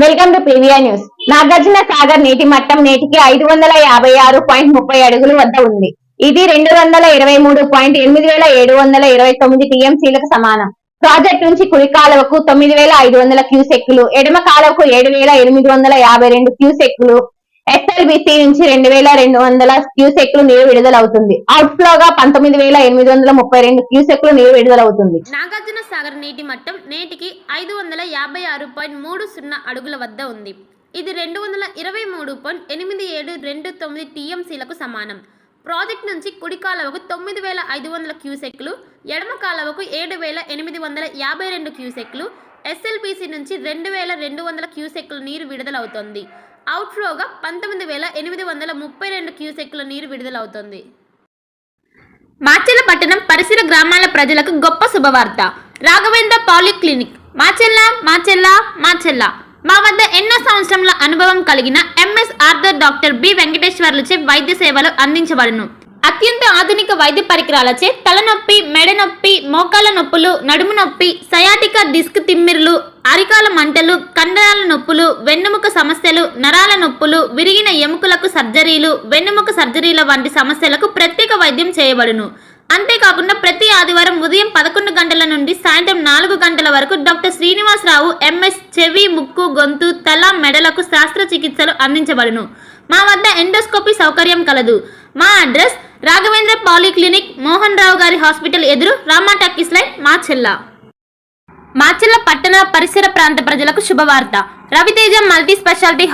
Welcome to previa news. Nagarjuna Sagar నీటి మట్టం నేటికి 556.30 అడుగులు వద్ద ఉంది. ఇది 223.8729 టీఎంసీలకు సమానం. ప్రాజెక్టు నుంచి కుడి కాలువకు 9500 క్యూసెక్కులు, ఎడమ కాలువకు 7852 క్యూసెక్కులు, ఎస్ఎల్బిసి నుంచి 2200 క్యూసెక్కులు నీరు విడుదలవుతుంది. అవుట్ఫ్లోగా 19832 క్యూసెక్కులు నీరు విడుదలవుతుంది. నాగార్జున సాగర్ నీటి మట్టం నేటికి 556.30 అడుగుల వద్ద ఉంది. ఇది 223.8729 టీఎంసీలకు సమానం. ప్రాజెక్టు నుంచి కుడి కాలువకు 9500 క్యూసెక్కులు, ఎడమ కాలువకు 7852 క్యూసెక్కులు, ఎస్ఎల్బిసి నుంచి 2200 క్యూసెక్కుల నీరు విడుదలవుతోంది. అవుట్ఫ్లోగా 19832 క్యూసెక్కుల నీరు విడుదలవుతోంది. మాచెల్ల పట్టణం పరిసర గ్రామాల ప్రజలకు గొప్ప శుభవార్త. రాఘవేంద్ర పాలిక్లినిక్ మాచెల్ల మా వద్ద ఎన్నో సంవత్సరముల అనుభవం కలిగిన ఎంఎస్ ఆర్థర్ డాక్టర్ బి వెంకటేశ్వర్లచే వైద్య సేవలు అందించబడును. అత్యంత ఆధునిక వైద్య పరికరాలచే తలనొప్పి, మెడ నొప్పి, మోకాల నొప్పులు, నడుము నొప్పి, సయాటికా డిస్క్ తిమ్మిర్లు, అరికాల మంటలు, కండరాల నొప్పులు, వెన్నుముక సమస్యలు, నరాల నొప్పులు, విరిగిన ఎముకలకు సర్జరీలు, వెన్నుముక సర్జరీల వంటి సమస్యలకు ప్రత్యేక వైద్యం చేయబడును. అంతేకాకుండా ప్రతి ఆదివారం ఉదయం 11 గంటల నుండి సాయంత్రం 4 గంటల వరకు డాక్టర్ శ్రీనివాసరావు ఎంఎస్ చెవి, ముక్కు, గొంతు, తల, మెడలకు శస్త్రచికిత్సలు అందించబడును. మా వద్ద ఎండోస్కోపీ సౌకర్యం కలదు. మా అడ్రస్ రాఘవేంద్ర పాలిక్లినిక్, మోహన్ రావు గారి హాస్పిటల్ ఎదురు, రామా టాకీస్ లైన్, మాచెల్ల పట్టణ పరిసర ప్రాంత ప్రజలకు శుభవార్త. Raviteja multi speciality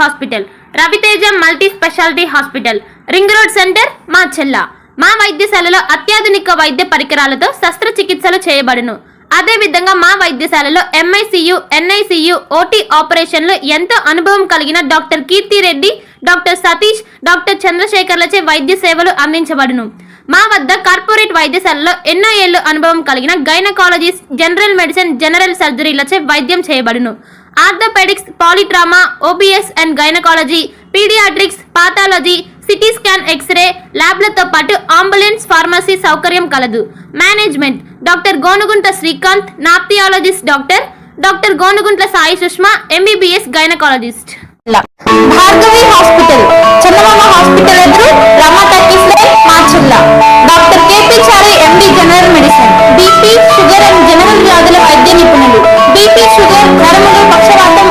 hospital, ring road centre, Macherla. మా వైద్యశాలలో అత్యాధునిక వైద్య పరికరాలతో శస్త్రచికిత్సలు చేయబడును. అదేవిధంగా మా వైద్యశాలలో ఎంఐసియు, ఎన్ఐసియు, ఓటీ ఆపరేషన్లు ఎంతో అనుభవం కలిగిన doctor Keerthi Reddy, doctor Satish, doctor చంద్రశేఖర్లచే వైద్య సేవలు అందించబడును. మా వద్ద కార్పొరేట్ వైద్యశాలలో ఎన్నో ఏళ్లు అనుభవం కలిగిన గైనకాలజిస్ట్, జనరల్ మెడిసిన్, జనరల్ సర్జరీలచే వైద్యం చేయబడును. Orthopaedics, polytrauma, OBS and gynaecology, paediatrics, pathology, CT scan, x-ray ల్యాబ్లతో పాటు అంబులెన్స్, ఫార్మసీ సౌకర్యం కలదు. Management doctor Gonugunta Srikanth, nephrologist doctor Gonuguntla Sai Sushma, MBBS gynaecologist. Bhargavi hospital, Chandamama hospital ఎదురు, Rama talkies line, Macherla. Doctor KP Chari, MD, general medicine, BP, sugar and general వ్యాధుల వైద్య నిపుణులు. BP, sugar, నరములు, పక్షవాతం